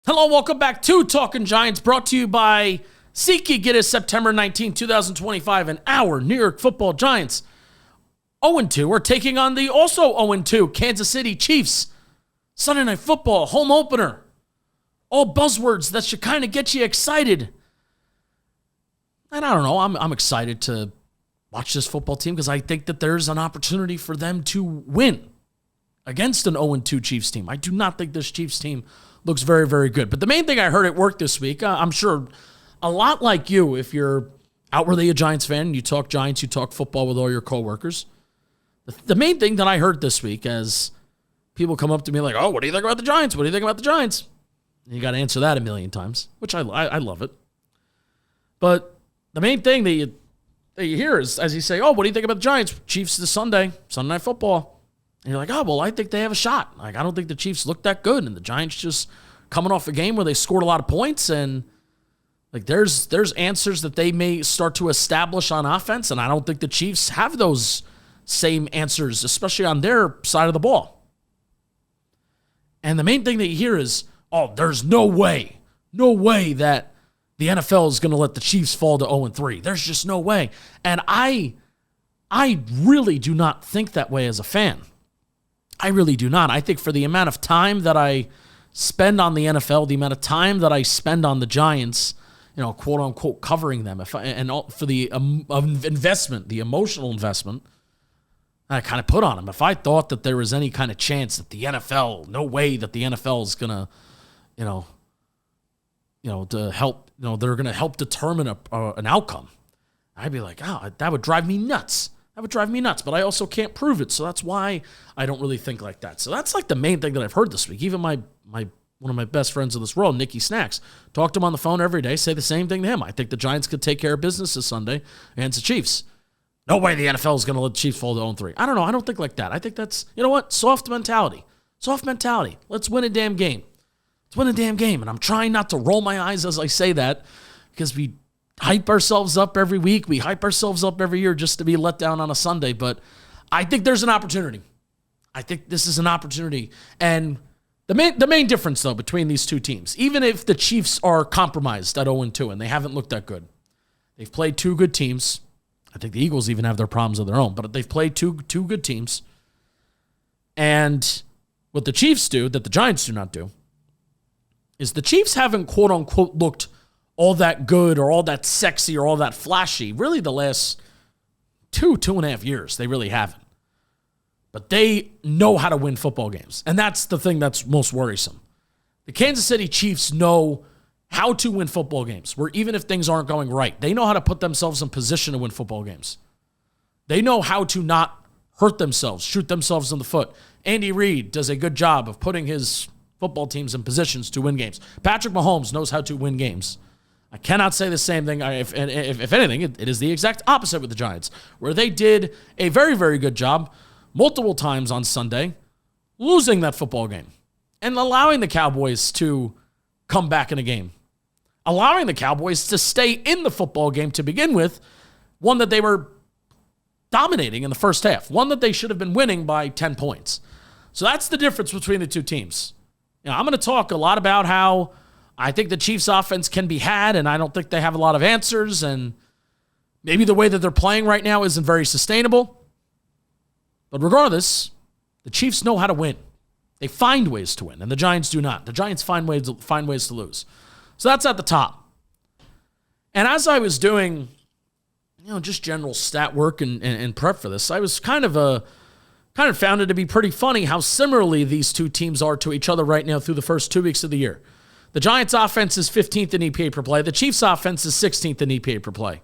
Hello, welcome back to Talking Giants, brought to you by SeatGeek. It is September 19, 2025, and our New York Football Giants 0-2 are taking on the also 0-2 Kansas City Chiefs. Sunday Night Football, home opener. All buzzwords that should kind of get you excited. And I don't know, I'm excited to watch this football team because I think that there's an opportunity for them to win against an 0-2 Chiefs team. I do not think this Chiefs team looks very, very good. But the main thing I heard at work this week, I'm sure a lot like you, if you're outwardly a Giants fan, you talk Giants, you talk football with all your coworkers. The main thing that I heard this week as people come up to me like, oh, what do you think about the Giants? What do you think about the Giants? And you got to answer that a million times, which I love it. But the main thing that you hear is, as you say, oh, what do you think about the Giants? Chiefs this Sunday Night Football. And you're like, oh, well, I think they have a shot. Like, I don't think the Chiefs look that good. And the Giants just coming off a game where they scored a lot of points. And, like, there's answers that they may start to establish on offense. And I don't think the Chiefs have those same answers, especially on their side of the ball. And the main thing that you hear is, oh, there's no way that the NFL is going to let the Chiefs fall to 0-3. There's just no way. And I really do not think that way as a fan. I really do not. I think for the amount of time that I spend on the NFL, the amount of time that I spend on the Giants, quote unquote, covering them, for the investment, the emotional investment I kind of put on them. If I thought that there was any kind of chance that the NFL, no way that the NFL is gonna, to help, they're gonna help determine an outcome, I'd be like, oh, that would drive me nuts. That would drive me nuts, but I also can't prove it, so that's why I don't really think like that. So that's like the main thing that I've heard this week. Even one of my best friends in this world, Nicky Snacks, talk to him on the phone every day, say the same thing to him. I think the Giants could take care of business this Sunday against the Chiefs. No way the NFL is going to let the Chiefs fall to 0-3. I don't know. I don't think like that. I think that's, you know what? Soft mentality. Soft mentality. Let's win a damn game. Let's win a damn game. And I'm trying not to roll my eyes as I say that because we hype ourselves up every week. We hype ourselves up every year just to be let down on a Sunday. But I think there's an opportunity. I think this is an opportunity. And the main difference, though, between these two teams, even if the Chiefs are compromised at 0-2 and they haven't looked that good, they've played two good teams. I think the Eagles even have their problems of their own, but they've played two good teams. And what the Chiefs do that the Giants do not do is the Chiefs haven't, quote unquote, looked all that good or all that sexy or all that flashy. Really the last 2.5 years, they really haven't. But they know how to win football games. And that's the thing that's most worrisome. The Kansas City Chiefs know how to win football games, where even if things aren't going right, they know how to put themselves in position to win football games. They know how to not hurt themselves, shoot themselves in the foot. Andy Reid does a good job of putting his football teams in positions to win games. Patrick Mahomes knows how to win games. I cannot say the same thing. If anything, it is the exact opposite with the Giants, where they did a very, very good job multiple times on Sunday, losing that football game and allowing the Cowboys to come back in a game, allowing the Cowboys to stay in the football game to begin with, one that they were dominating in the first half, one that they should have been winning by 10 points. So that's the difference between the two teams. I'm going to talk a lot about how I think the Chiefs offense can be had, and I don't think they have a lot of answers, and maybe the way that they're playing right now isn't very sustainable. But regardless, the Chiefs know how to win. They find ways to win, and the Giants do not. The Giants find ways to lose. So that's at the top. And as I was doing, just general stat work and prep for this, I was kind of found it to be pretty funny how similarly these two teams are to each other right now through the first 2 weeks of the year. The Giants' offense is 15th in EPA per play. The Chiefs' offense is 16th in EPA per play.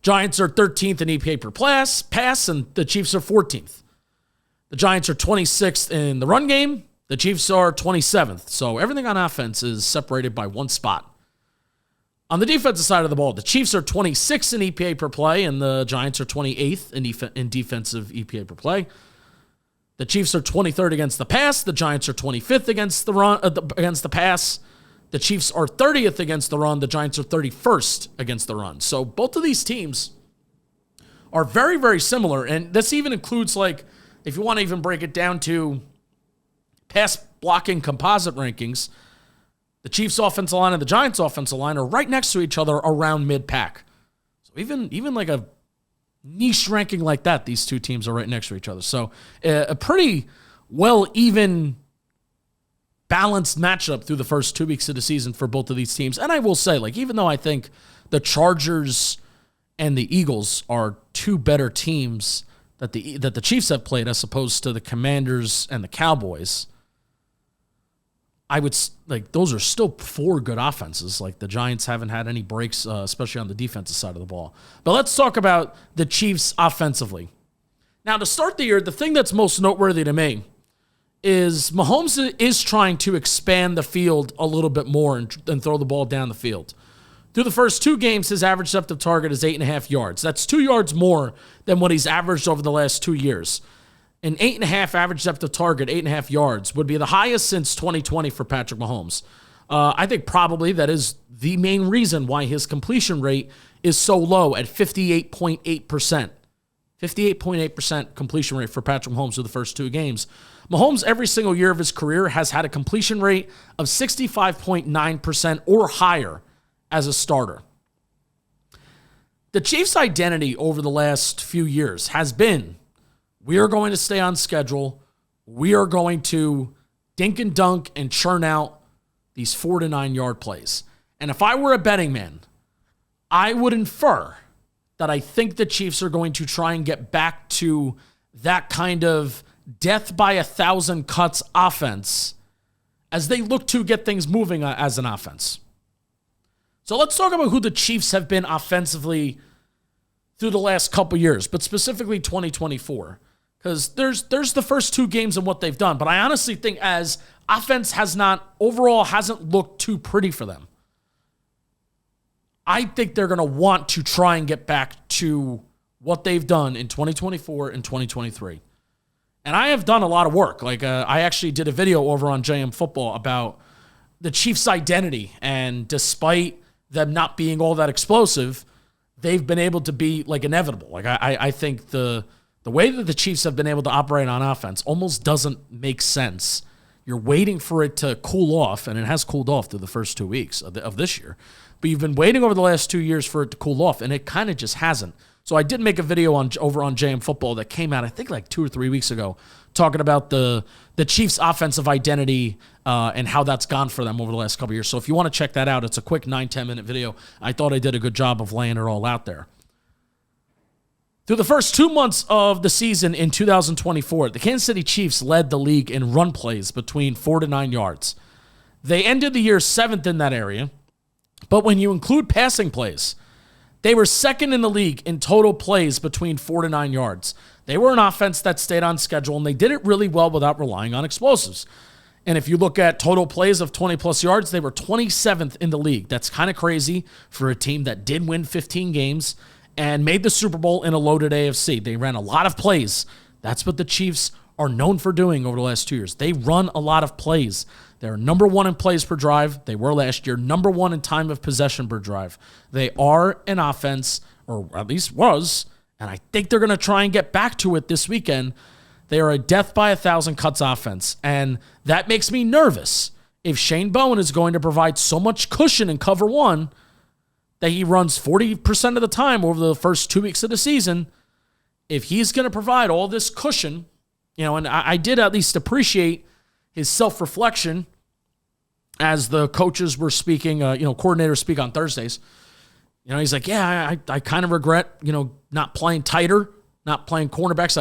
Giants are 13th in EPA per pass, and the Chiefs are 14th. The Giants are 26th in the run game. The Chiefs are 27th. So everything on offense is separated by one spot. On the defensive side of the ball, the Chiefs are 26th in EPA per play, and the Giants are 28th in defensive EPA per play. The Chiefs are 23rd against the pass. The Giants are 25th against the run against the pass. The Chiefs are 30th against the run. The Giants are 31st against the run. So both of these teams are very, very similar. And this even includes, like, if you want to even break it down to pass blocking composite rankings, The Chiefs' offensive line and the Giants' offensive line are right next to each other around mid-pack. So even like a niche ranking like that, these two teams are right next to each other. So a pretty well even balanced matchup through the first 2 weeks of the season for both of these teams. And I will say, like, even though I think the Chargers and the Eagles are two better teams that the Chiefs have played as opposed to the Commanders and the Cowboys, I would like those are still four good offenses. Like the Giants haven't had any breaks, especially on the defensive side of the ball. But let's talk about the Chiefs offensively. Now, to start the year, the thing that's most noteworthy to me is Mahomes is trying to expand the field a little bit more and throw the ball down the field. Through the first two games, his average depth of target is 8.5 yards. That's 2 yards more than what he's averaged over the last 2 years. An 8.5 average depth of target, 8.5 yards, would be the highest since 2020 for Patrick Mahomes. I think probably that is the main reason why his completion rate is so low at 58.8%. 58.8% completion rate for Patrick Mahomes through the first two games. Mahomes, every single year of his career, has had a completion rate of 65.9% or higher as a starter. The Chiefs' identity over the last few years has been, we are going to stay on schedule. We are going to dink and dunk and churn out these 4 to 9 yard plays. And if I were a betting man, I would infer that I think the Chiefs are going to try and get back to that kind of death by 1,000 cuts offense as they look to get things moving as an offense. So let's talk about who the Chiefs have been offensively through the last couple years, but specifically 2024. Because there's the first two games and what they've done. But I honestly think as offense hasn't looked too pretty for them. I think they're going to want to try and get back to what they've done in 2024 and 2023. And I have done a lot of work. Like I actually did a video over on JM Football about the Chiefs' identity. And despite them not being all that explosive, they've been able to be like inevitable. Like I think the way that the Chiefs have been able to operate on offense almost doesn't make sense. You're waiting for it to cool off, and it has cooled off through the first 2 weeks of this year. But you've been waiting over the last 2 years for it to cool off, and it kind of just hasn't. So I did make a video over on JM Football that came out, I think, like 2 or 3 weeks ago, talking about the Chiefs' offensive identity and how that's gone for them over the last couple of years. So if you want to check that out, it's a quick 9-10 minute video. I thought I did a good job of laying it all out there. Through the first 2 months of the season in 2024, the Kansas City Chiefs led the league in run plays between 4 to 9 yards. They ended the year 7th in that area, but when you include passing plays, they were second in the league in total plays between 4 to 9 yards. They were an offense that stayed on schedule, and they did it really well without relying on explosives. And if you look at total plays of 20-plus yards, they were 27th in the league. That's kind of crazy for a team that did win 15 games and made the Super Bowl in a loaded AFC. They ran a lot of plays. That's what the Chiefs are known for doing over the last 2 years. They run a lot of plays. They're number one in plays per drive. They were last year number one in time of possession per drive. They are an offense, or at least was, and I think they're going to try and get back to it this weekend. They are a death by 1,000 cuts offense, and that makes me nervous. If Shane Bowen is going to provide so much cushion in cover one that he runs 40% of the time over the first 2 weeks of the season, if he's going to provide all this cushion, and I did at least appreciate his self-reflection as the coaches were speaking, coordinators speak on Thursdays. He's like, yeah, I kind of regret, not playing tighter, not playing cornerbacks.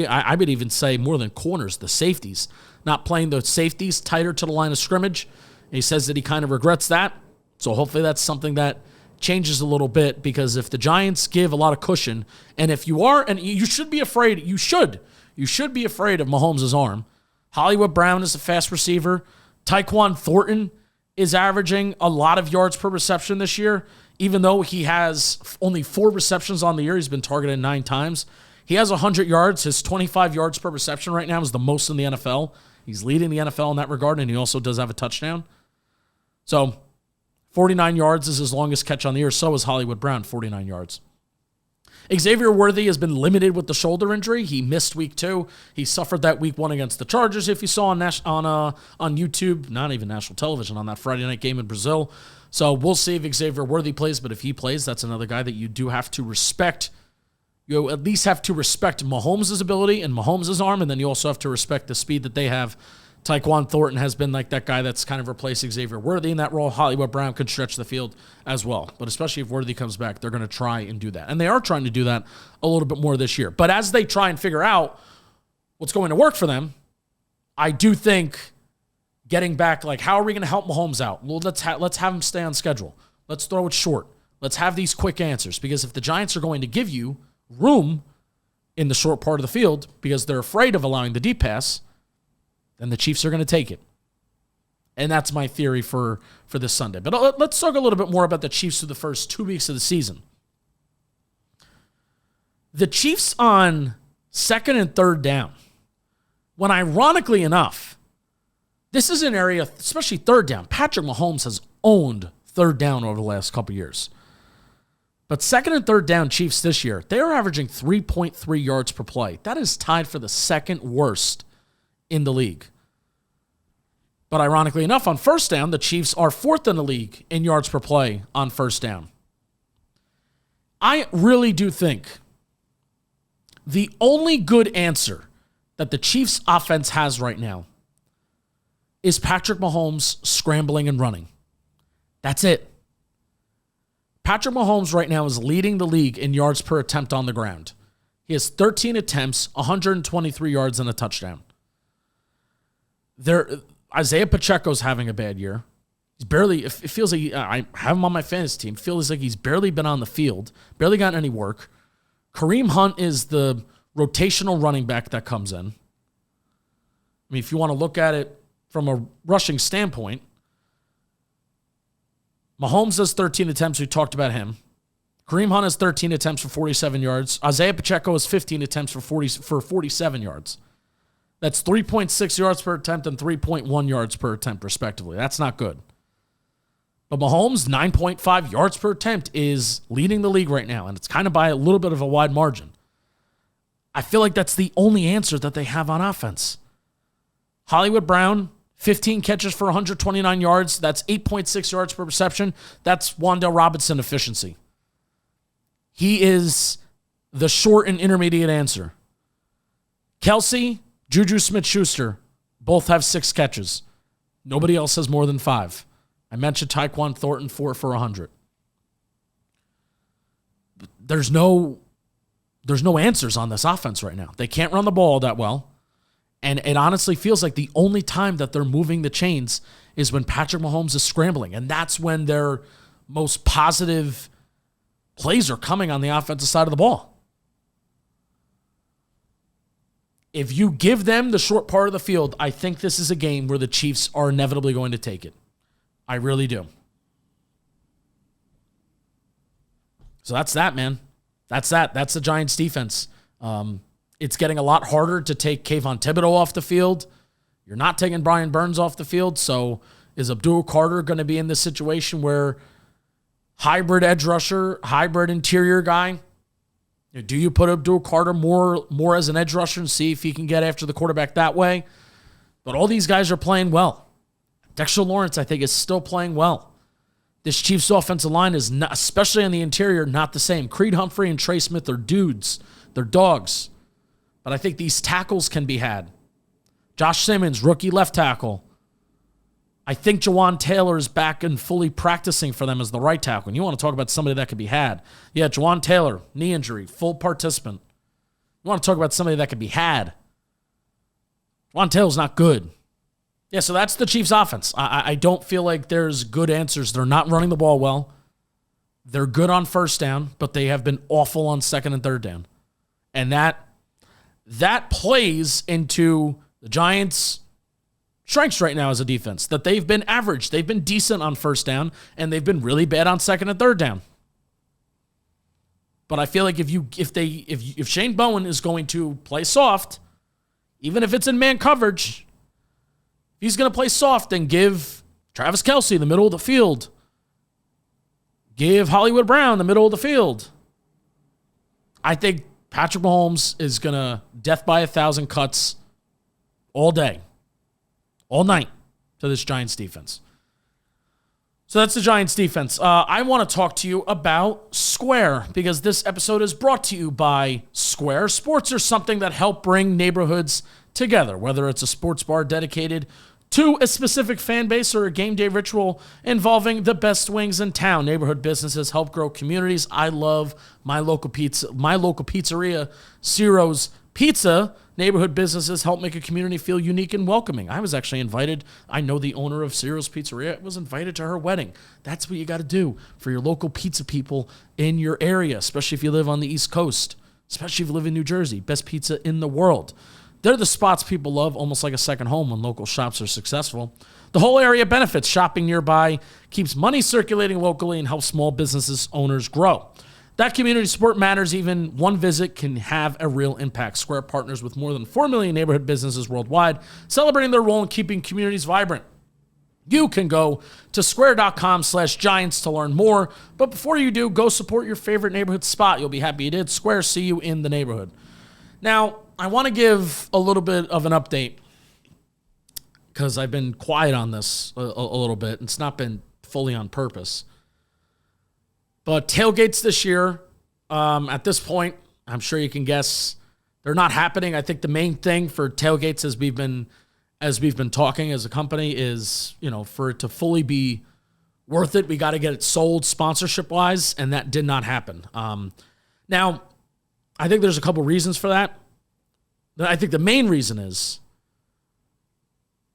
I would even say more than corners, the safeties, not playing the safeties tighter to the line of scrimmage. And he says that he kind of regrets that. So hopefully that's something that changes a little bit, because if the Giants give a lot of cushion, and if you are, and you should be afraid, you should be afraid of Mahomes' arm. Hollywood Brown is a fast receiver. Tyquan Thornton is averaging a lot of yards per reception this year, even though he has only 4 receptions on the year. He's been targeted 9 times. He has 100 yards. His 25 yards per reception right now is the most in the NFL. He's leading the NFL in that regard, and he also does have a touchdown. So 49 yards is his longest catch on the year. So is Hollywood Brown, 49 yards. Xavier Worthy has been limited with the shoulder injury. He missed week 2. He suffered that week 1 against the Chargers, if you saw on YouTube, not even national television, on that Friday night game in Brazil. So we'll see if Xavier Worthy plays, but if he plays, that's another guy that you do have to respect. You at least have to respect Mahomes' ability and Mahomes' arm, and then you also have to respect the speed that they have. Tyquan Thornton has been like that guy that's kind of replaced Xavier Worthy in that role. Hollywood Brown could stretch the field as well. But especially if Worthy comes back, they're going to try and do that. And they are trying to do that a little bit more this year. But as they try and figure out what's going to work for them, I do think getting back, like, how are we going to help Mahomes out? Well, let's have him stay on schedule. Let's throw it short. Let's have these quick answers. Because if the Giants are going to give you room in the short part of the field because they're afraid of allowing the deep pass, then the Chiefs are going to take it. And that's my theory for this Sunday. But let's talk a little bit more about the Chiefs through the first 2 weeks of the season. The Chiefs on 2nd and 3rd down, when ironically enough, this is an area, especially 3rd down, Patrick Mahomes has owned 3rd down over the last couple years. But 2nd and 3rd down Chiefs this year, they are averaging 3.3 yards per play. That is tied for the 2nd worst in the league. But ironically enough, on 1st down, the Chiefs are 4th in the league in yards per play on 1st down. I really do think the only good answer that the Chiefs offense has right now is Patrick Mahomes scrambling and running. That's it. Patrick Mahomes right now is leading the league in yards per attempt on the ground. He has 13 attempts, 123 yards, and a touchdown. Isaiah Pacheco's having a bad year. He's barely, it feels like, I have him on my fantasy team, feels like he's barely been on the field, barely gotten any work. Kareem Hunt is the rotational running back that comes in. I mean, if you want to look at it from a rushing standpoint, Mahomes has 13 attempts. We talked about him. Kareem Hunt has 13 attempts for 47 yards. Isaiah Pacheco has 15 attempts for 47 yards. That's 3.6 yards per attempt and 3.1 yards per attempt, respectively. That's not good. But Mahomes, 9.5 yards per attempt, is leading the league right now, and it's kind of by a little bit of a wide margin. I feel like that's the only answer that they have on offense. Hollywood Brown, 15 catches for 129 yards. That's 8.6 yards per reception. That's Wan'Dale Robinson efficiency. He is the short and intermediate answer. Kelsey, Juju Smith-Schuster, both have 6 catches. Nobody else has more than 5. I mentioned Tyquan Thornton, 4 for 100. There's no answers on this offense right now. They can't run the ball that well. And it honestly feels like the only time that they're moving the chains is when Patrick Mahomes is scrambling. And that's when their most positive plays are coming on the offensive side of the ball. If you give them the short part of the field, I think this is a game where the Chiefs are inevitably going to take it. I really do. So that's that, man. That's that. That's the Giants defense. It's getting a lot harder to take Kayvon Thibodeau off the field. You're not taking Brian Burns off the field. So is Abdul Carter going to be in this situation where hybrid edge rusher, hybrid interior guy? Do you put Abdul Carter more as an edge rusher and see if he can get after the quarterback that way? But all these guys are playing well. Dexter Lawrence, I think, is still playing well. This Chiefs offensive line is, not, especially on the interior, not the same. Creed Humphrey and Trey Smith are dudes. They're dogs. But I think these tackles can be had. Josh Simmons, rookie left tackle. I think Jawan Taylor is back and fully practicing for them as the right tackle. And you want to talk about somebody that could be had. Yeah, Jawan Taylor, knee injury, full participant. You want to talk about somebody that could be had. Jawan Taylor's not good. Yeah, so that's the Chiefs' offense. I don't feel like there's good answers. They're not running the ball well. They're good on 1st down, but they have been awful on 2nd and 3rd down. And that plays into the Giants' strengths right now as a defense, that they've been average. They've been decent on 1st down, and they've been really bad on 2nd and 3rd down. But I feel like if Shane Bowen is going to play soft, even if it's in man coverage, if he's going to play soft and give Travis Kelce the middle of the field, give Hollywood Brown the middle of the field, I think Patrick Mahomes is going to death by 1,000 cuts all day, all night to this Giants defense. So that's the Giants defense. I want to talk to you about Square because this episode is brought to you by Square. Sports are something that help bring neighborhoods together, whether it's a sports bar dedicated to a specific fan base or a game day ritual involving the best wings in town. Neighborhood businesses help grow communities. I love my local pizzeria, Ciro's Pizza. Neighborhood businesses help make a community feel unique and welcoming. I was actually invited. I know the owner of Ciro's Pizzeria. I was invited to her wedding. That's what you got to do for your local pizza people in your area, especially if you live on the East Coast, especially if you live in New Jersey. Best pizza in the world. They're the spots people love, almost like a second home when local shops are successful. The whole area benefits. Shopping nearby keeps money circulating locally and helps small businesses owners grow. That community support matters. Even one visit can have a real impact. Square partners with more than 4 million neighborhood businesses worldwide, celebrating their role in keeping communities vibrant. You can go to square.com/Giants to learn more. But before you do, go support your favorite neighborhood spot. You'll be happy you did. Square, see you in the neighborhood. Now, I want to give a little bit of an update because I've been quiet on this a little bit. It's not been fully on purpose. But tailgates this year, at this point, I'm sure you can guess, they're not happening. I think the main thing for tailgates as we've been talking as a company is, for it to fully be worth it, we got to get it sold sponsorship-wise, and that did not happen. Now, I think there's a couple reasons for that. I think the main reason is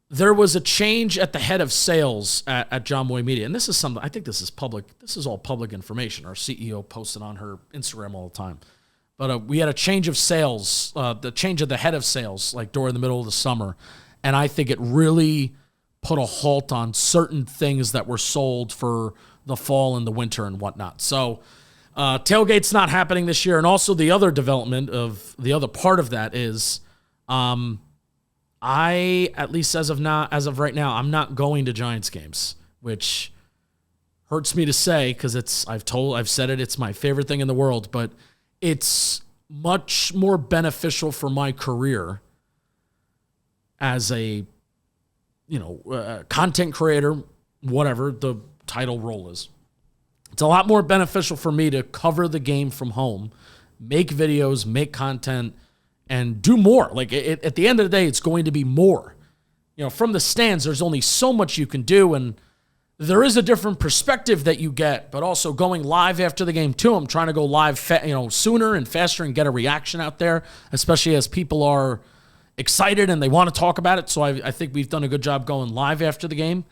there was a change at the head of sales at John Boy Media. And this is something, I think this is public. This is all public information. Our CEO posted on her Instagram all the time. But we had a change of sales, the change of the head of sales, like during the middle of the summer. And I think it really put a halt on certain things that were sold for the fall and the winter and whatnot. So tailgate's not happening this year. And also the other development of the other part of that is I, at least as of right now, I'm not going to Giants games, which hurts me to say because I've said it's my favorite thing in the world, but it's much more beneficial for my career as a, content creator, whatever the title role is. It's a lot more beneficial for me to cover the game from home, make videos, make content, and do more. Like at the end of the day, it's going to be more. From the stands, there's only so much you can do, and there is a different perspective that you get, but also going live after the game too. I'm trying to go live, sooner and faster and get a reaction out there, especially as people are excited and they want to talk about it. So I think we've done a good job going live after the game.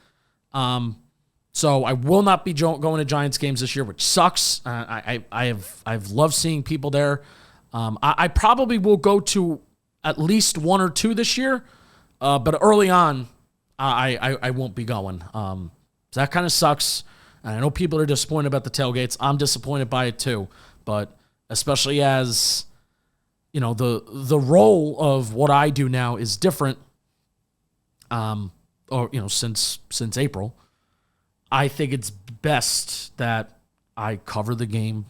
So I will not be going to Giants games this year, which sucks. I've loved seeing people there. I probably will go to at least one or two this year, but early on, I won't be going. So that kind of sucks. And I know people are disappointed about the tailgates. I'm disappointed by it too, but especially as the role of what I do now is different. Since April, I think it's best that I cover the game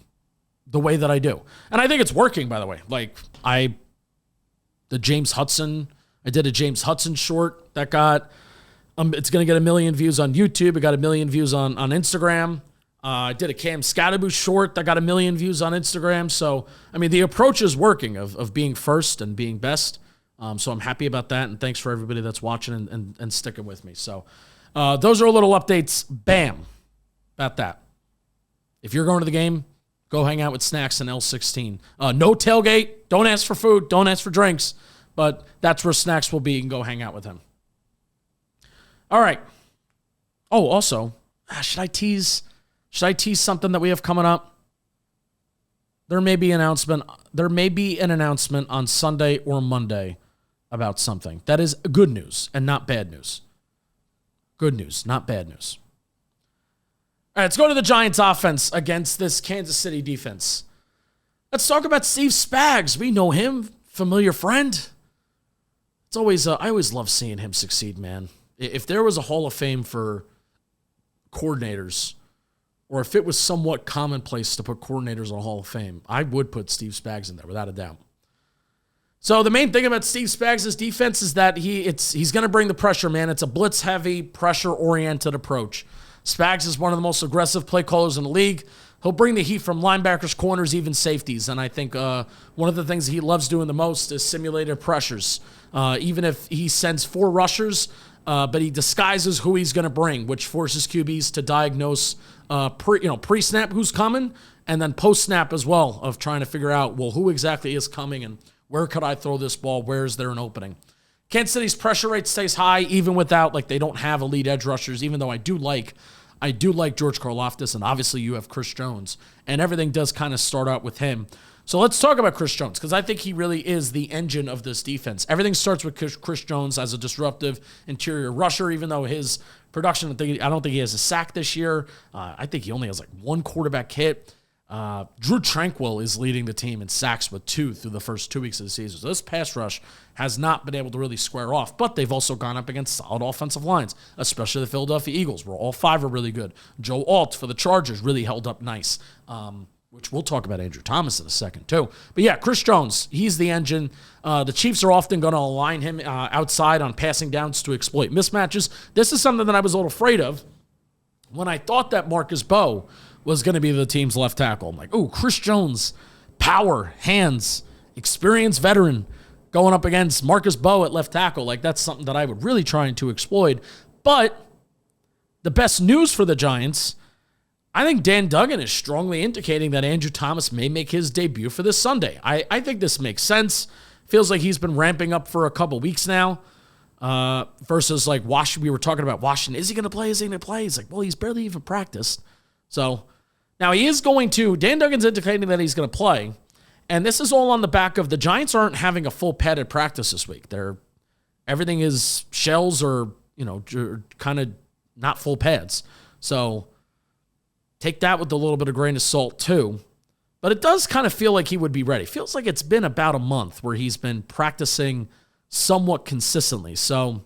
the way that I do. And I think it's working, by the way. Like I did a James Hudson short that got, it's going to get 1 million views on YouTube. It got 1 million views on Instagram. I did a Cam Scatterbush short that got 1 million views on Instagram. So, the approach is working of being first and being best. So I'm happy about that. And thanks for everybody that's watching and sticking with me. So those are a little updates. Bam. About that. If you're going to the game, go hang out with Snacks in L16. No tailgate. Don't ask for food. Don't ask for drinks. But that's where Snacks will be. You can go hang out with him. All right. Oh, also, should I tease something that we have coming up? There may be an announcement on Sunday or Monday about something. That is good news and not bad news. Good news, not bad news. All right, let's go to the Giants offense against this Kansas City defense. Let's talk about Steve Spags. We know him, familiar friend. It's always I always love seeing him succeed, man. If there was a Hall of Fame for coordinators, or if it was somewhat commonplace to put coordinators on Hall of Fame, I would put Steve Spags in there without a doubt. So the main thing about Steve Spags' defense is that he's going to bring the pressure, man. It's a blitz-heavy, pressure-oriented approach. Spags is one of the most aggressive play callers in the league. He'll bring the heat from linebackers, corners, even safeties. And I think one of the things he loves doing the most is simulated pressures. Even if he sends 4 rushers, but he disguises who he's going to bring, which forces QBs to diagnose pre-snap who's coming, and then post-snap as well, of trying to figure out, well, who exactly is coming and where could I throw this ball? Where is there an opening? Kansas City's pressure rate stays high even without, they don't have elite edge rushers, even though I do like George Karlaftis, and obviously you have Chris Jones, and everything does kind of start out with him. So let's talk about Chris Jones, because I think he really is the engine of this defense. Everything starts with Chris Jones as a disruptive interior rusher, even though his production, I don't think he has a sack this year. I think he only has 1 quarterback hit. Drew Tranquill is leading the team in sacks with 2 through the first 2 weeks of the season. So this pass rush has not been able to really square off, but they've also gone up against solid offensive lines, especially the Philadelphia Eagles, where all 5 are really good. Joe Alt for the Chargers really held up nice, which we'll talk about Andrew Thomas in a second too. But yeah, Chris Jones, he's the engine. The Chiefs are often going to align him outside on passing downs to exploit mismatches. This is something that I was a little afraid of when I thought that Marcus Bowe was going to be the team's left tackle. I'm like, ooh, Chris Jones, power, hands, experienced veteran going up against Marcus Bowe at left tackle. That's something that I would really try to exploit. But the best news for the Giants, I think Dan Duggan is strongly indicating that Andrew Thomas may make his debut for this Sunday. I think this makes sense. Feels like he's been ramping up for a couple weeks now. Versus Washington, we were talking about Washington. Is he going to play? Is he going to play? He's well, he's barely even practiced. So now he is going to, Dan Duggan's indicating that he's going to play. And this is all on the back of the Giants aren't having a full padded practice this week. Everything is shells or, kind of not full pads. So take that with a little bit of grain of salt too. But it does kind of feel like he would be ready. Feels like it's been about a month where he's been practicing somewhat consistently. So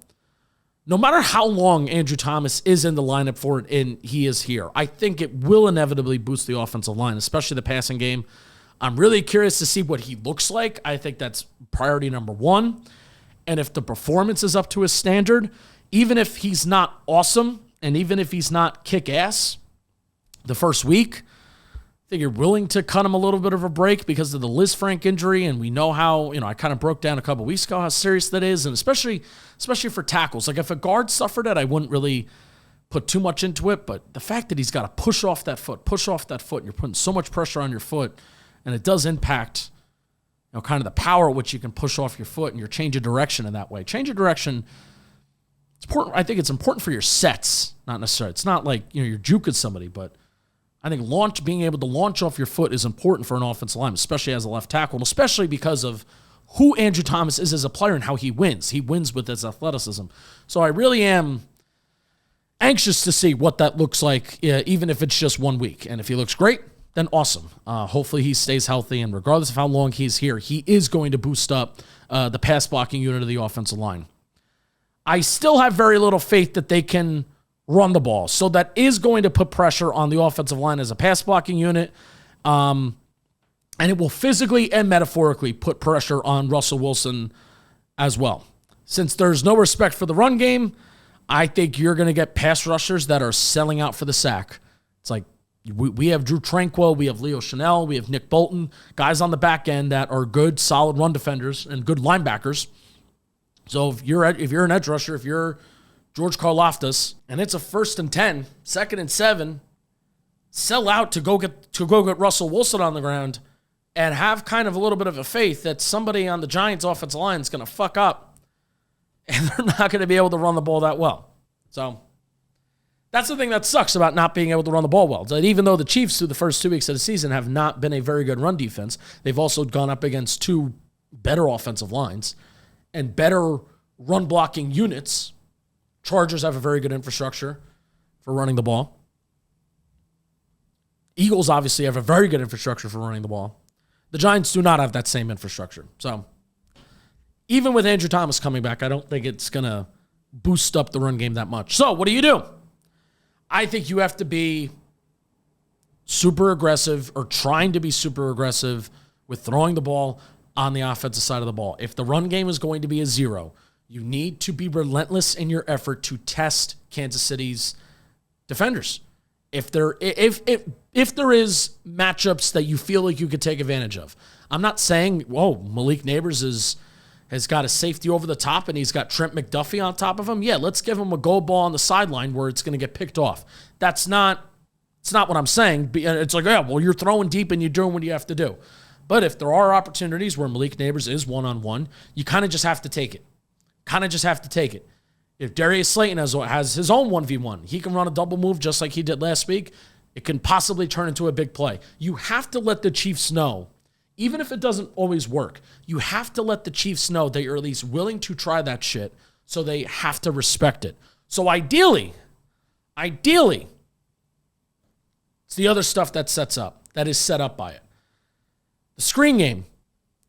no matter how long Andrew Thomas is in the lineup for it, and he is here, I think it will inevitably boost the offensive line, especially the passing game. I'm really curious to see what he looks like. I think that's priority number 1. And if the performance is up to his standard, even if he's not awesome, and even if he's not kick-ass the first week, I think you're willing to cut him a little bit of a break because of the Liz Frank injury, and we know how, I kind of broke down a couple weeks ago how serious that is, and especially for tackles. If a guard suffered it, I wouldn't really put too much into it, but the fact that he's got to push off that foot, and you're putting so much pressure on your foot, and it does impact, kind of the power at which you can push off your foot, and your change of direction in that way. Change of direction, it's important. I think it's important for your sets, not necessarily. It's not like, you're juking somebody, but I think being able to launch off your foot is important for an offensive lineman, especially as a left tackle, and especially because of who Andrew Thomas is as a player and how he wins. He wins with his athleticism. So I really am anxious to see what that looks like, even if it's just 1 week. And if he looks great, then awesome. Hopefully he stays healthy, and regardless of how long he's here, he is going to boost up the pass blocking unit of the offensive line. I still have very little faith that they can run the ball. So that is going to put pressure on the offensive line as a pass blocking unit. And it will physically and metaphorically put pressure on Russell Wilson as well. Since there's no respect for the run game, I think you're going to get pass rushers that are selling out for the sack. It's we have Drew Tranquill, we have Leo Chanel, we have Nick Bolton, guys on the back end that are good, solid run defenders and good linebackers. So if you're an edge rusher, if you're George Karlaftis, and it's a 1st and 10, 2nd and 7, sell out to go get Russell Wilson on the ground, and have kind of a little bit of a faith that somebody on the Giants' offensive line is going to fuck up, and they're not going to be able to run the ball that well. So that's the thing that sucks about not being able to run the ball well. That even though the Chiefs through the first 2 weeks of the season have not been a very good run defense, they've also gone up against 2 better offensive lines and better run blocking units. Chargers have a very good infrastructure for running the ball. Eagles obviously have a very good infrastructure for running the ball. The Giants do not have that same infrastructure. So even with Andrew Thomas coming back, I don't think it's going to boost up the run game that much. So what do? I think you have to be super aggressive or trying to be super aggressive with throwing the ball on the offensive side of the ball. If the run game is going to be a 0, you need to be relentless in your effort to test Kansas City's defenders. If there is matchups that you feel like you could take advantage of. I'm not saying, whoa, Malik Neighbors has got a safety over the top and he's got Trent McDuffie on top of him. Yeah, let's give him a goal ball on the sideline where it's going to get picked off. It's not what I'm saying. It's like, yeah, well, you're throwing deep and you're doing what you have to do. But if there are opportunities where Malik Neighbors is one-on-one, you kind of just have to take it. If Darius Slayton has his own 1v1, he can run a double move just like he did last week. It can possibly turn into a big play. You have to let the Chiefs know, even if it doesn't always work, you have to let the Chiefs know that you're at least willing to try that shit, so they have to respect it. So ideally, it's the other stuff that is set up by it. The screen game,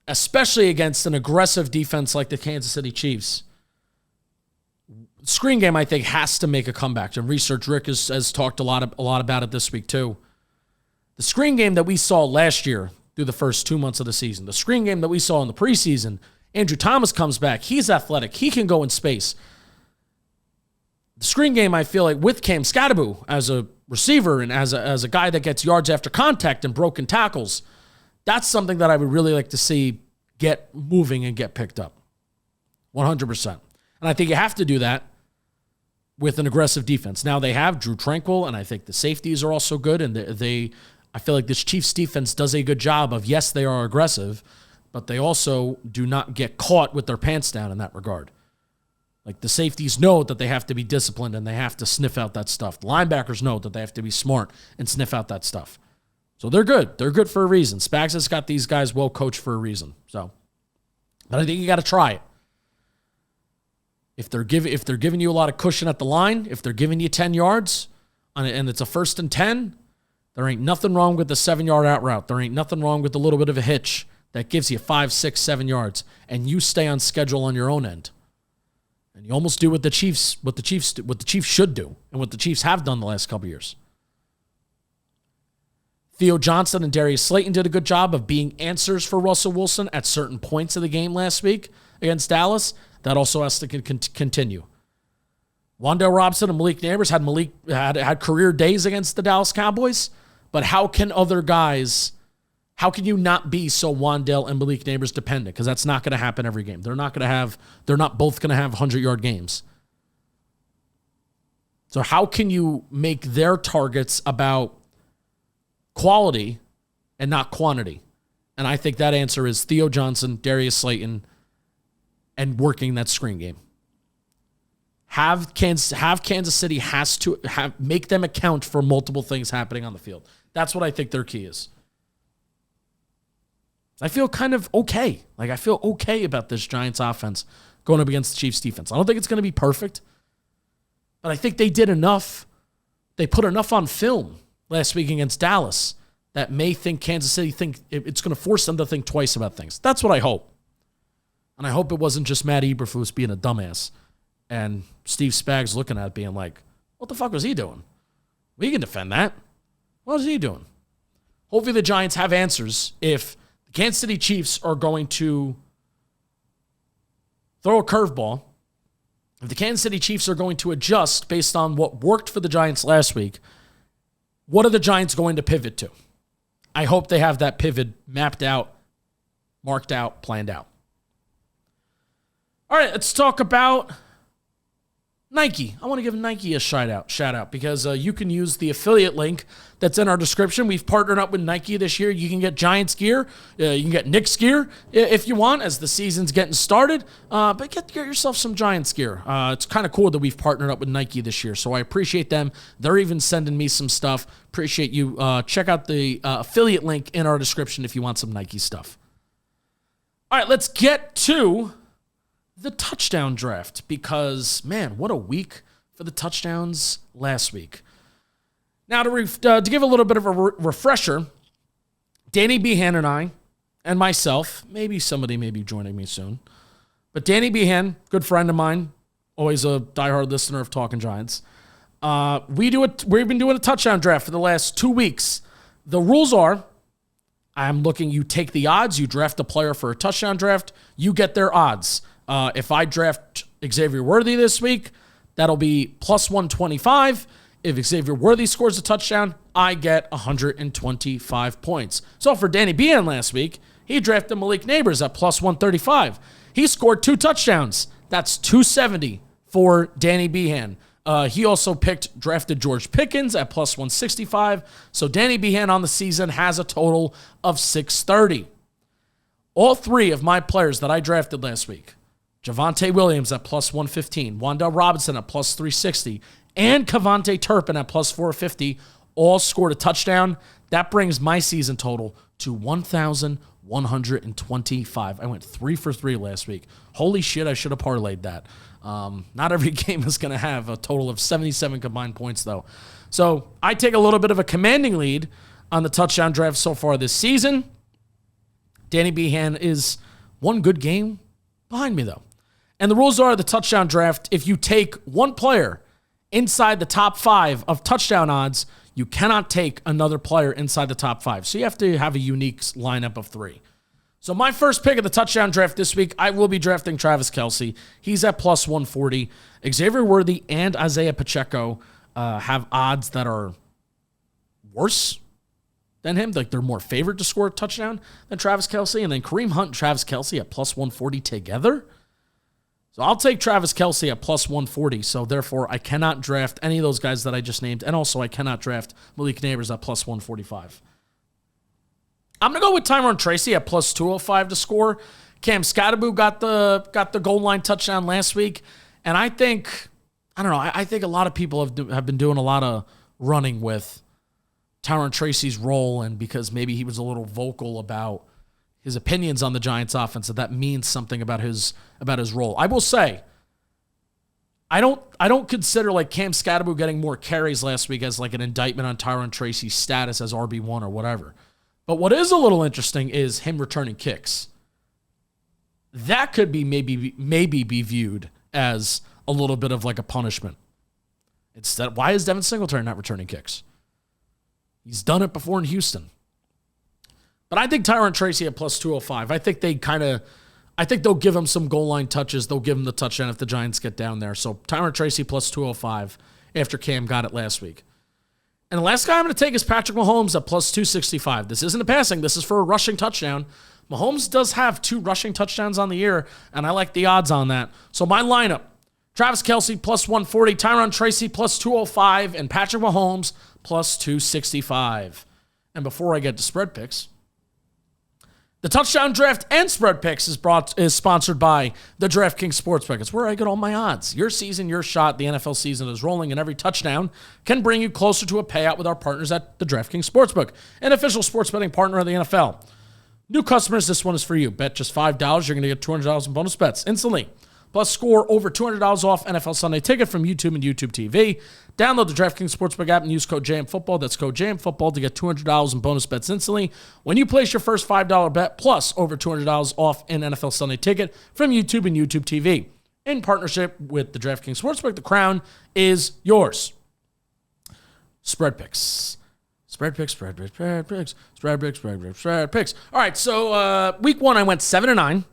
especially against an aggressive defense like the Kansas City Chiefs, screen game, I think, has to make a comeback. And Research Rick has talked a lot about it this week, too. The screen game that we saw last year through the first 2 months of the season, the screen game that we saw in the preseason, Andrew Thomas comes back. He's athletic. He can go in space. The screen game, I feel like, with Cam Scatterbo as a receiver and as a guy that gets yards after contact and broken tackles, that's something that I would really like to see get moving and get picked up. 100%. And I think you have to do that with an aggressive defense. Now they have Drew Tranquil, and I think the safeties are also good. And I feel like this Chiefs defense does a good job of, yes, they are aggressive, but they also do not get caught with their pants down in that regard. Like the safeties know that they have to be disciplined and they have to sniff out that stuff. The linebackers know that they have to be smart and sniff out that stuff. So they're good. They're good for a reason. Spags has got these guys well coached for a reason. So, but I think you got to try it. If they're giving you a lot of cushion at the line, if they're giving you 10 yards and it's a 1st and 10, there ain't nothing wrong with the 7-yard out route. There ain't nothing wrong with a little bit of a hitch that gives you 5, 6, 7 yards, and you stay on schedule on your own end. And you almost do what the Chiefs should do, and what the Chiefs have done the last couple years. Theo Johnson and Darius Slayton did a good job of being answers for Russell Wilson at certain points of the game last week against Dallas. That also has to continue. Wan'Dale Robinson and Malik Neighbors had career days against the Dallas Cowboys, but how can you not be so Wan'Dale and Malik Neighbors dependent? Because that's not going to happen every game. They're not both going to have 100-yard games. So how can you make their targets about quality and not quantity? And I think that answer is Theo Johnson, Darius Slayton, and working that screen game. Have Kansas City make them account for multiple things happening on the field. That's what I think their key is. I feel kind of okay. I feel okay about this Giants offense going up against the Chiefs defense. I don't think it's going to be perfect, but I think they did enough. They put enough on film last week against Dallas that may think Kansas City think it's going to force them to think twice about things. That's what I hope. And I hope it wasn't just Matt Eberflus being a dumbass and Steve Spags looking at it being like, what the fuck was he doing? We can defend that. What was he doing? Hopefully the Giants have answers if the Kansas City Chiefs are going to throw a curveball. If the Kansas City Chiefs are going to adjust based on what worked for the Giants last week, what are the Giants going to pivot to? I hope they have that pivot mapped out, marked out, planned out. All right, let's talk about Nike. I want to give Nike a shout out because you can use the affiliate link that's in our description. We've partnered up with Nike this year. You can get Giants gear. You can get Knicks gear if you want as the season's getting started. But get yourself some Giants gear. It's kind of cool that we've partnered up with Nike this year, so I appreciate them. They're even sending me some stuff. Appreciate you. Check out the affiliate link in our description if you want some Nike stuff. All right, let's get to the touchdown draft because, man, what a week for the touchdowns last week. Now, to give a little bit of a refresher, Danny Behan and I, and myself, maybe somebody may be joining me soon, but Danny Behan, good friend of mine, always a diehard listener of Talking Giants, we've been doing a touchdown draft for the last 2 weeks The rules are, you take the odds, you draft a player for a touchdown draft, you get their odds. If I draft Xavier Worthy this week, that'll be plus 125. If Xavier Worthy scores a touchdown, I get 125 points. So for Danny Behan last week, he drafted Malik Neighbors at plus 135. He scored 2 touchdowns. That's 270 for Danny Behan. He also drafted George Pickens at plus 165. So Danny Behan on the season has a total of 630. All 3 of my players that I drafted last week, Javonte Williams at plus 115, Wan'Dale Robinson at plus 360, and Kavontae Turpin at plus 450, all scored a touchdown. That brings my season total to 1,125. I went 3 for 3 last week. Holy shit, I should have parlayed that. Not every game is going to have a total of 77 combined points, though. So I take a little bit of a commanding lead on the touchdown draft so far this season. Danny Behan is one good game behind me, though. And the rules are the touchdown draft, if you take one player inside the top 5 of touchdown odds, you cannot take another player inside the top 5. So you have to have a unique lineup of 3. So my first pick of the touchdown draft this week, I will be drafting Travis Kelce. He's at plus 140. Xavier Worthy and Isaiah Pacheco have odds that are worse than him. Like they're more favored to score a touchdown than Travis Kelce. And then Kareem Hunt and Travis Kelce at plus 140 together. So I'll take Travis Kelce at plus 140. So therefore, I cannot draft any of those guys that I just named. And also, I cannot draft Malik Neighbors at plus 145. I'm going to go with Tyron Tracy at plus 205 to score. Cam Scatterbo got the goal line touchdown last week. And I think a lot of people have been doing a lot of running with Tyron Tracy's role. And because maybe he was a little vocal about his opinions on the Giants offense, that means something about his role. I will say, I don't consider like Cam Scatterbo getting more carries last week as like an indictment on Tyron Tracy's status as RB1 or whatever. But what is a little interesting is him returning kicks. That could be maybe be viewed as a little bit of like a punishment. Instead, why is Devin Singletary not returning kicks? He's done it before in Houston. But I think Tyron Tracy at plus 205. I think they'll give him some goal line touches. They'll give him the touchdown if the Giants get down there. So Tyron Tracy plus 205 after Cam got it last week. And the last guy I'm going to take is Patrick Mahomes at plus 265. This isn't a passing. This is for a rushing touchdown. Mahomes does have 2 rushing touchdowns on the year, and I like the odds on that. So my lineup, Travis Kelce plus 140, Tyron Tracy plus 205, and Patrick Mahomes plus 265. And before I get to spread picks, the touchdown draft and spread picks is sponsored by the DraftKings Sportsbook. It's where I get all my odds. Your season, your shot. The NFL season is rolling, and every touchdown can bring you closer to a payout with our partners at the DraftKings Sportsbook, an official sports betting partner of the NFL. New customers, this one is for you. Bet just $5. You're going to get $200 in bonus bets instantly. Plus, score over $200 off NFL Sunday Ticket from YouTube and YouTube TV. Download the DraftKings Sportsbook app and use code JAMFootball. That's code JAMFootball to get $200 in bonus bets instantly when you place your first $5 bet, plus over $200 off in NFL Sunday Ticket from YouTube and YouTube TV. In partnership with the DraftKings Sportsbook, the crown is yours. Spread picks. Spread picks. All right, so week 1, I went 7-9.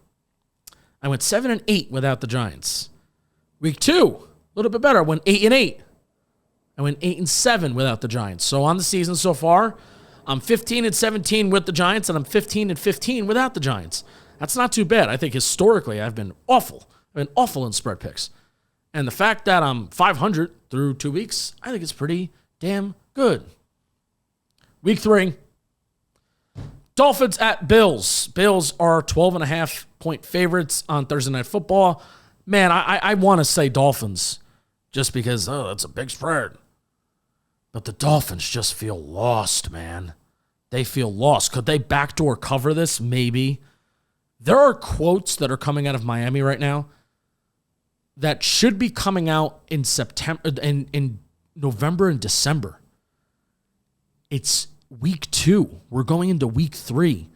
I went 7-8 without the Giants. Week 2, a little bit better. I went 8-8. I went 8-7 without the Giants. So on the season so far, I'm 15-17 with the Giants, and I'm 15-15 without the Giants. That's not too bad. I think historically I've been awful. I've been awful in spread picks. And the fact that I'm 500 through 2 weeks, I think it's pretty damn good. Week 3, Dolphins at Bills. Bills are 12.5-point favorites on Thursday Night Football. Man, I want to say Dolphins just because, that's a big spread. But the Dolphins just feel lost, man. They feel lost. Could they backdoor cover this? Maybe. There are quotes that are coming out of Miami right now that should be coming out in September, in November and December. It's week 2. We're going into week 3.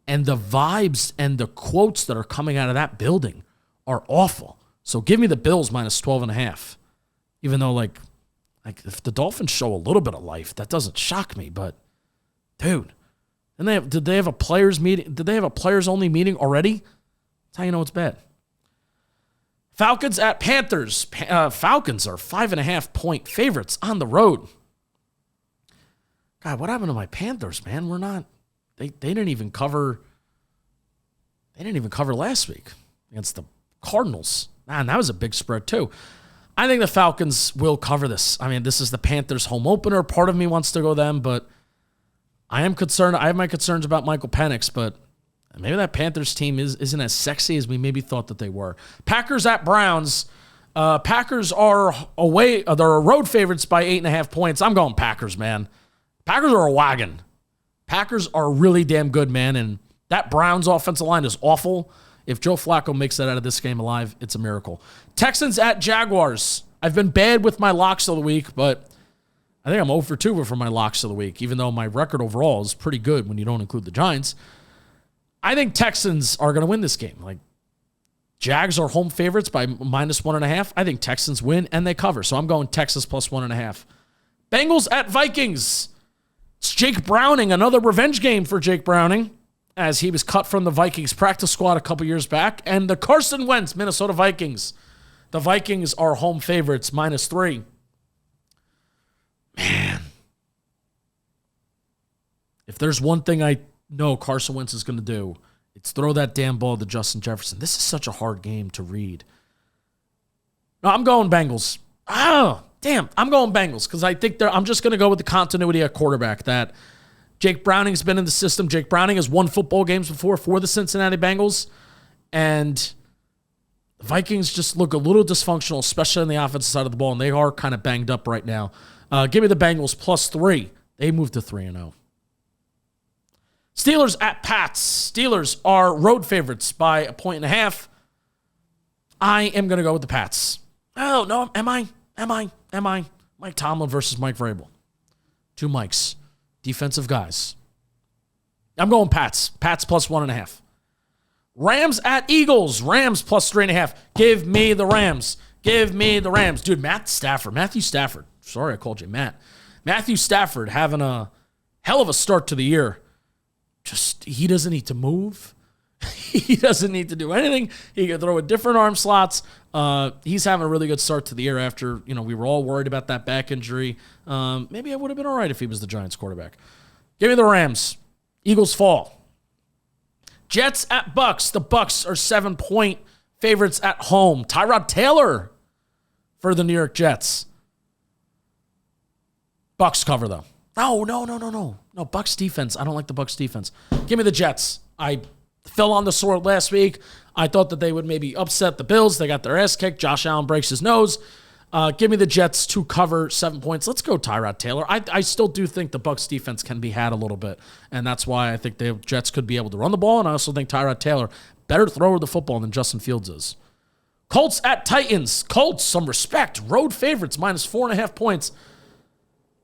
And the vibes and the quotes that are coming out of that building are awful. So give me the Bills minus 12.5. Even though, like if the Dolphins show a little bit of life, that doesn't shock me. But Dude. And did they have a players meeting? Did they have a players only meeting already? That's how you know it's bad. Falcons at Panthers. Falcons are 5.5-point favorites on the road. God, what happened to my Panthers, man? We're not. They didn't even cover. They didn't even cover last week against the Cardinals. Man, that was a big spread too. I think the Falcons will cover this. I mean, this is the Panthers' home opener. Part of me wants to go them, but I am concerned. I have my concerns about Michael Penix, but maybe that Panthers team isn't as sexy as we maybe thought that they were. Packers at Browns. Packers are away. They're road favorites by 8.5 points. I'm going Packers, man. Packers are a wagon. Packers are really damn good, man, and that Browns offensive line is awful. If Joe Flacco makes it out of this game alive, it's a miracle. Texans at Jaguars. I've been bad with my locks of the week, but I think I'm 0 for 2 for my locks of the week, even though my record overall is pretty good when you don't include the Giants. I think Texans are going to win this game. Like, Jags are home favorites by -1.5. I think Texans win, and they cover. So I'm going Texas plus 1.5. Bengals at Vikings. It's Jake Browning, another revenge game for Jake Browning, as he was cut from the Vikings practice squad a couple years back. And the Carson Wentz, Minnesota Vikings. The Vikings are home favorites, -3. Man. If there's one thing I know Carson Wentz is going to do, it's throw that damn ball to Justin Jefferson. This is such a hard game to read. No, I'm going Bengals. Oh, damn. I'm going Bengals because I think I'm just going to go with the continuity at quarterback that Jake Browning's been in the system. Jake Browning has won football games before for the Cincinnati Bengals. And the Vikings just look a little dysfunctional, especially on the offensive side of the ball, and they are kind of banged up right now. Give me the Bengals +3. They moved to 3-0. Steelers at Pats. Steelers are road favorites by 1.5. I am going to go with the Pats. Oh, no, am I? Mike Tomlin versus Mike Vrabel. 2 Mikes. Defensive guys. I'm going Pats. Pats +1.5. Rams at Eagles. Rams +3.5. Give me the Rams. Give me the Rams. Dude, Matthew Stafford. Sorry I called you Matt. Matthew Stafford having a hell of a start to the year. He doesn't need to move. He doesn't need to do anything. He can throw at different arm slots. He's having a really good start to the year after, we were all worried about that back injury. Maybe I would have been all right if he was the Giants quarterback. Give me the Rams. Eagles fall. Jets at Bucks. The Bucks are 7-point favorites at home. Tyrod Taylor for the New York Jets. Bucks cover, though. No, Bucks defense. I don't like the Bucks defense. Give me the Jets. I fell on the sword last week. I thought that they would maybe upset the Bills. They got their ass kicked. Josh Allen breaks his nose. Give me the Jets to cover 7 points. Let's go Tyrod Taylor. I still do think the Bucks defense can be had a little bit, and that's why I think the Jets could be able to run the ball, and I also think Tyrod Taylor, better thrower of the football than Justin Fields is. Colts at Titans. Colts, some respect. Road favorites, -4.5 points.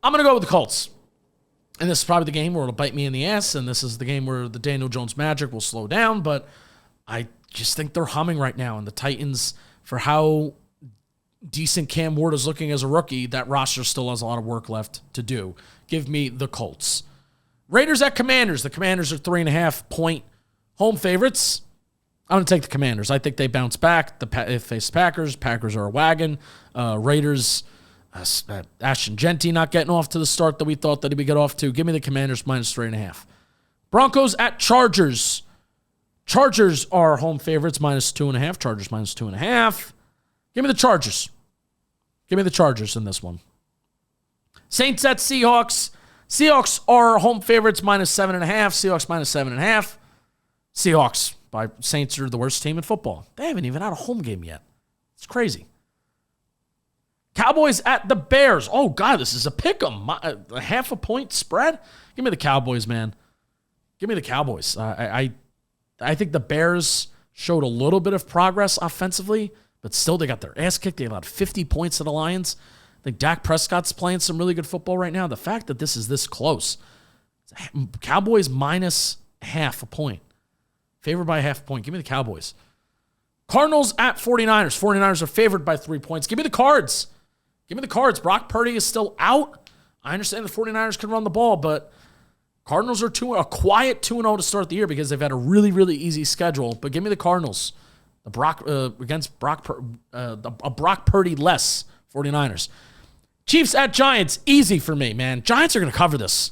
I'm going to go with the Colts. And this is probably the game where it'll bite me in the ass, and this is the game where the Daniel Jones magic will slow down, but I just think they're humming right now, and the Titans, for how decent Cam Ward is looking as a rookie, that roster still has a lot of work left to do. Give me the Colts. Raiders at Commanders. The Commanders are 3.5-point home favorites. I'm going to take the Commanders. I think they bounce back. They face Packers. Packers are a wagon. Raiders, Ashton Genty not getting off to the start that we thought that he would get off to. Give me the Commanders -3.5. Broncos at Chargers. Chargers are home favorites -2.5. Chargers -2.5. Give me the Chargers. Give me the Chargers in this one. Saints at Seahawks. Seahawks are home favorites -7.5. Seahawks -7.5. Seahawks by Saints are the worst team in football. They haven't even had a home game yet. It's crazy. Cowboys at the Bears. Oh, God, this is a pick 'em. A 0.5 point spread? Give me the Cowboys, man. Give me the Cowboys. I think the Bears showed a little bit of progress offensively, but still they got their ass kicked. They allowed 50 points to the Lions. I think Dak Prescott's playing some really good football right now. The fact that this is this close. Cowboys -0.5 point. Favored by 0.5 point. Give me the Cowboys. Cardinals at 49ers. 49ers are favored by 3 points. Give me the Cards. Give me the Cards. Brock Purdy is still out. I understand the 49ers can run the ball, but Cardinals are a quiet 2-0 to start the year because they've had a really, really easy schedule. But give me the Cardinals. Against Brock Purdy-less 49ers. Chiefs at Giants, easy for me, man. Giants are going to cover this.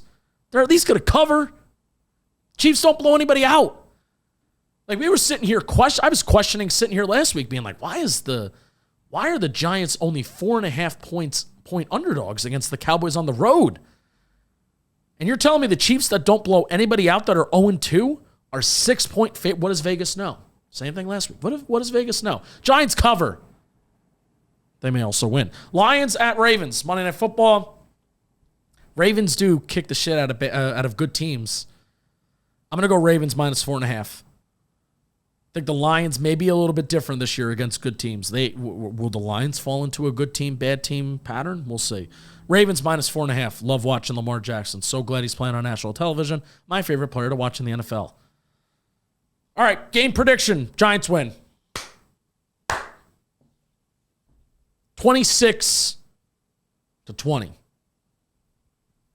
They're at least going to cover. Chiefs don't blow anybody out. Like, we were sitting here, I was questioning sitting here last week, being like, why are the Giants only 4.5 point underdogs against the Cowboys on the road? And you're telling me the Chiefs that don't blow anybody out that are 0-2 are 6-point favorite? What does Vegas know? Same thing last week. What does Vegas know? Giants cover. They may also win. Lions at Ravens. Monday Night Football. Ravens do kick the shit out of good teams. I'm going to go Ravens minus 4.5. I think the Lions may be a little bit different this year against good teams. Will the Lions fall into a good team, bad team pattern? We'll see. Ravens minus 4.5. Love watching Lamar Jackson. So glad he's playing on national television. My favorite player to watch in the NFL. All right, game prediction. Giants win. 26-20.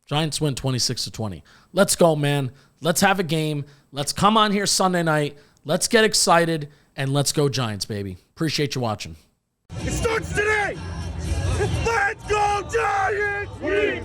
Giants win 26-20. Let's go, man. Let's have a game. Let's come on here Sunday night. Let's get excited, and let's go Giants, baby. Appreciate you watching. It starts today. Let's go Giants! We